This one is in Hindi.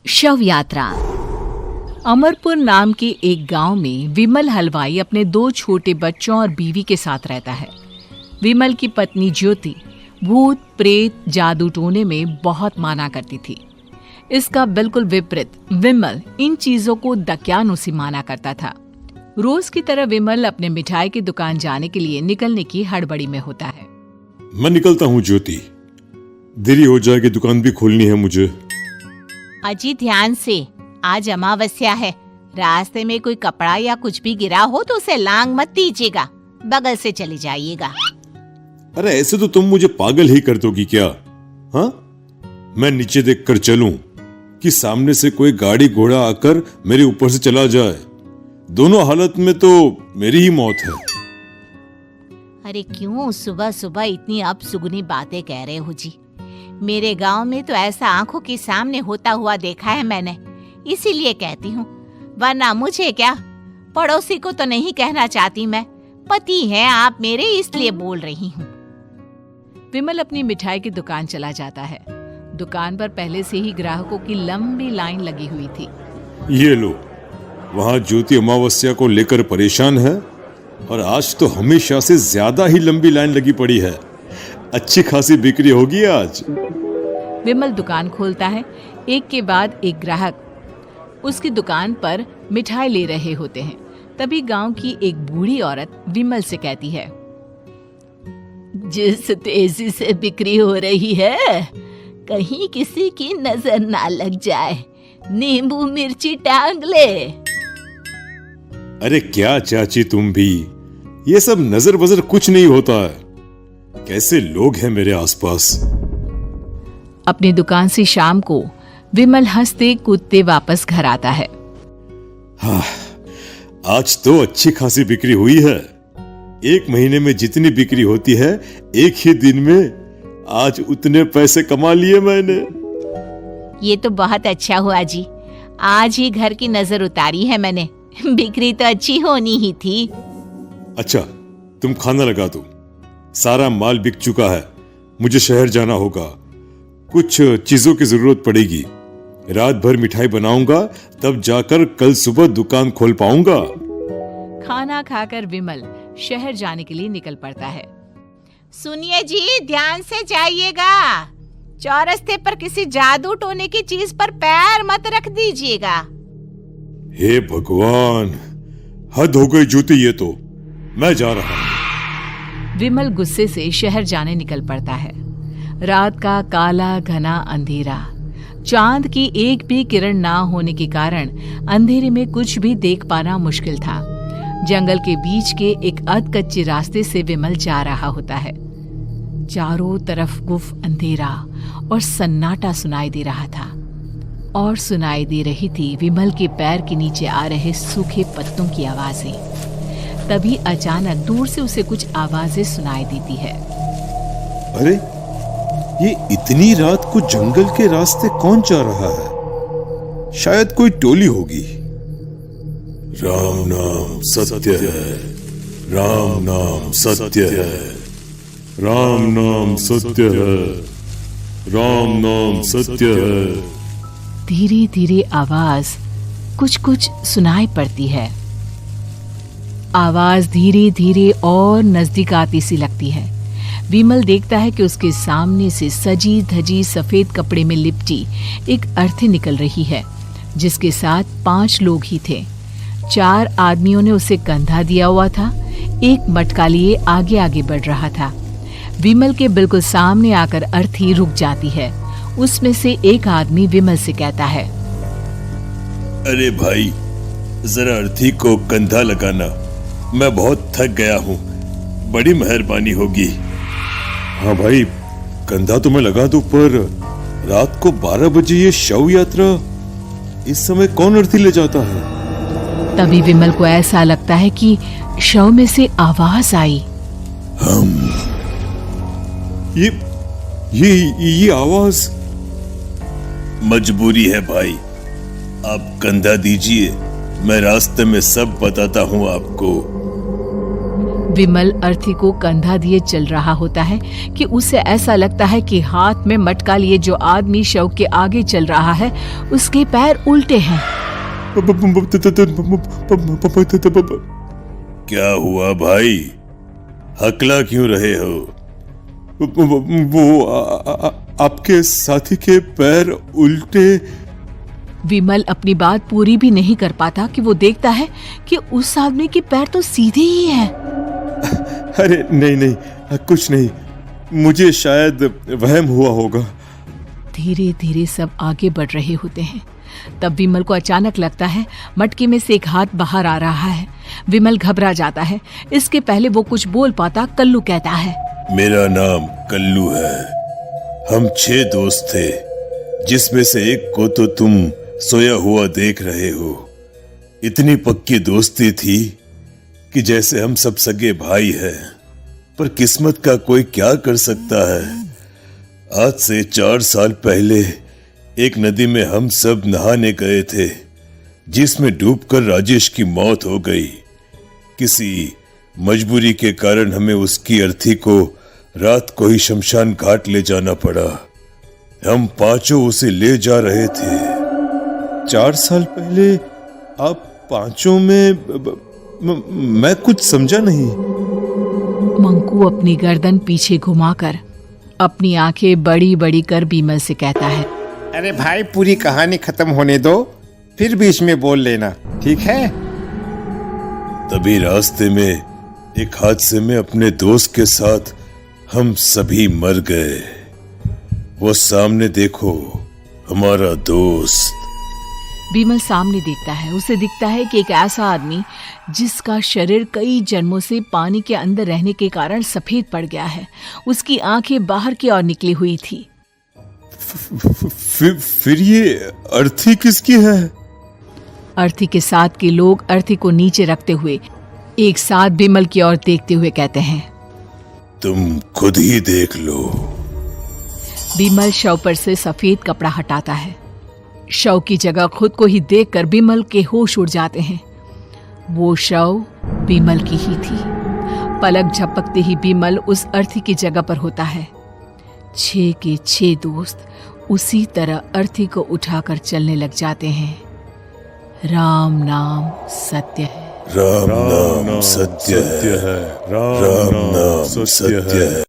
शव यात्रा। अमरपुर नाम के एक गांव में विमल हलवाई अपने 2 छोटे बच्चों और बीवी के साथ रहता है। विमल की पत्नी ज्योति भूत प्रेत जादू टोने में बहुत माना करती थी। इसका बिल्कुल विपरीत विमल इन चीजों को दक्यानुसी माना करता था। रोज की तरह विमल अपने मिठाई की दुकान जाने के लिए निकलने की हड़बड़ी में होता है। मैं निकलता हूँ ज्योति, देरी हो जाएगी, दुकान भी खोलनी है मुझे। अजी ध्यान से, आज अमावस्या है। रास्ते में कोई कपड़ा या कुछ भी गिरा हो तो उसे लांग मत दीजिएगा, बगल से चले जाइएगा। अरे ऐसे तो तुम मुझे पागल ही कर दोगी क्या? हाँ, मैं नीचे देखकर चलूं कि सामने से कोई गाड़ी घोड़ा आकर मेरे ऊपर से चला जाए? दोनों हालत में तो मेरी ही मौत है। अरे क्यों सुबह सुबह इतनी अपसुगनी बातें कह रहे हो जी? मेरे गांव में तो ऐसा आंखों के सामने होता हुआ देखा है मैंने, इसीलिए कहती हूँ, वरना मुझे क्या, पड़ोसी को तो नहीं कहना चाहती मैं। पति हैं आप मेरे, इसलिए बोल रही हूँ। विमल अपनी मिठाई की दुकान चला जाता है। दुकान पर पहले से ही ग्राहकों की लंबी लाइन लगी हुई थी। ये लो, वहाँ ज्योति अमावस्या को लेकर परेशान है और आज तो हमेशा से ज्यादा ही लंबी लाइन लगी पड़ी है। अच्छी खासी बिक्री होगी आज। विमल दुकान खोलता है। एक के बाद एक ग्राहक उसकी दुकान पर मिठाई ले रहे होते हैं। तभी गांव की एक बूढ़ी औरत विमल से कहती है, जिस तेजी से बिक्री हो रही है, कहीं किसी की नजर ना लग जाए, नींबू मिर्ची टांग ले। अरे क्या चाची, तुम भी ये सब नजर बजर कुछ नहीं होता है। कैसे लोग हैं मेरे आसपास। अपनी दुकान से शाम को विमल हंसते कूदते वापस घर आता है। हाँ, आज तो अच्छी खासी बिक्री हुई है। एक महीने में जितनी बिक्री होती है, एक ही दिन में आज उतने पैसे कमा लिए मैंने। ये तो बहुत अच्छा हुआ जी, आज ही घर की नजर उतारी है मैंने। बिक्री तो अच्छी होनी ही थी। अच्छा, तुम खाना लगा दो, सारा माल बिक चुका है। मुझे शहर जाना होगा, कुछ चीजों की जरूरत पड़ेगी। रात भर मिठाई बनाऊंगा, तब जाकर कल सुबह दुकान खोल पाऊंगा। खाना खाकर विमल शहर जाने के लिए निकल पड़ता है। सुनिए जी, ध्यान से जाइएगा। चौरस्ते पर किसी जादू टोने की चीज पर पैर मत रख दीजिएगा। हे भगवान, हद हो गई ज्योति, ये तो मैं जा रहा हूं। विमल गुस्से से शहर जाने निकल पड़ता है। रात का काला घना अंधेरा, चांद की एक भी किरण ना होने के कारण अंधेरे में कुछ भी देख पाना मुश्किल था। जंगल के बीच के एक अधकच्चे रास्ते से विमल जा रहा होता है। चारों तरफ गुफ अंधेरा और सन्नाटा सुनाई दे रहा था, और सुनाई दे रही थी विमल के पैर के नीचे आ रहे सूखे पत्तों की आवाजें। तभी अचानक दूर से उसे कुछ आवाजें सुनाई देती है। अरे, ये इतनी रात को जंगल के रास्ते कौन जा रहा है? शायद कोई टोली होगी। राम नाम सत्य है, राम नाम सत्य है, राम नाम सत्य है, राम नाम सत्य है। धीरे धीरे आवाज कुछ कुछ सुनाई पड़ती है। आवाज धीरे धीरे और नजदीक आती सी लगती है। विमल देखता है कि उसके सामने से सजी धजी सफेद कपड़े में लिपटी एक अर्थी निकल रही है, जिसके साथ 5 लोग ही थे। 4 आदमियों ने उसे कंधा दिया हुआ था। एक मटका लिए आगे आगे बढ़ रहा था। विमल के बिल्कुल सामने आकर अर्थी रुक जाती है। उसमें से एक आदमी विमल से कहता है, अरे भाई, जरा अर्थी को कंधा लगाना, मैं बहुत थक गया हूँ, बड़ी मेहरबानी होगी। हाँ भाई, कंधा तो मैं लगा दूं, पर रात को 12 बजे ये शव यात्रा, इस समय कौन अर्थी ले जाता है? तभी विमल को ऐसा लगता है कि शव में से आवाज आई, ये आवाज। मजबूरी है भाई, आप कंधा दीजिए, मैं रास्ते में सब बताता हूँ आपको। विमल अर्थी को कंधा दिए चल रहा होता है कि उसे ऐसा लगता है कि हाथ में मटका लिए जो आदमी शव के आगे चल रहा है उसके पैर उल्टे हैं। क्या हुआ भाई, हकला क्यों रहे हो? वो आपके साथी के पैर उल्टे। विमल अपनी बात पूरी भी नहीं कर पाता कि वो देखता है कि उस आदमी के पैर तो सीधे ही हैं। अरे नहीं, कुछ नहीं, मुझे शायद वहम हुआ होगा। धीरे धीरे सब आगे बढ़ रहे होते हैं। तब विमल को अचानक लगता है मटके में से एक हाथ बाहर आ रहा है। विमल घबरा जाता है। इसके पहले वो कुछ बोल पाता, कल्लू कहता है, मेरा नाम कल्लू है। हम 6 दोस्त थे, जिसमें से एक को तो तुम सोया हुआ देख रहे हो। इतनी पक्की दोस्ती थी कि जैसे हम सब सगे भाई हैं। पर किस्मत का कोई क्या कर सकता है। आज से 4 साल पहले एक नदी में हम सब नहाने गए थे, जिसमें डूबकर राजेश की मौत हो गई। किसी मजबूरी के कारण हमें उसकी अर्थी को रात को ही शमशान घाट ले जाना पड़ा। हम 5 उसे ले जा रहे थे। 4 साल पहले आप 5 में मैं कुछ समझा नहीं। मंकू अपनी गर्दन पीछे घुमाकर अपनी आंखें बड़ी बड़ी कर बीमल से कहता है, अरे भाई, पूरी कहानी खत्म होने दो, फिर बीच में बोल लेना, ठीक है? तभी रास्ते में एक हादसे में अपने दोस्त के साथ हम सभी मर गए। वो सामने देखो, हमारा दोस्त। बीमल सामने देखता है। उसे दिखता है कि एक ऐसा आदमी जिसका शरीर कई जन्मों से पानी के अंदर रहने के कारण सफेद पड़ गया है। उसकी आंखें बाहर की ओर निकली हुई थी। फिर ये अर्थी किसकी है? अर्थी के साथ के लोग अर्थी को नीचे रखते हुए एक साथ बीमल की ओर देखते हुए कहते हैं, तुम खुद ही देख लो। बीमल शव पर से सफेद कपड़ा हटाता है। शव की जगह खुद को ही देखकर बीमल के होश उड़ जाते हैं। वो शव बीमल की ही थी। पलक झपकते ही बीमल उस अर्थी की जगह पर होता है। 6 के 6 दोस्त उसी तरह अर्थी को उठाकर चलने लग जाते हैं। राम नाम सत्य है। राम नाम सत्य है। राम नाम सत्य है।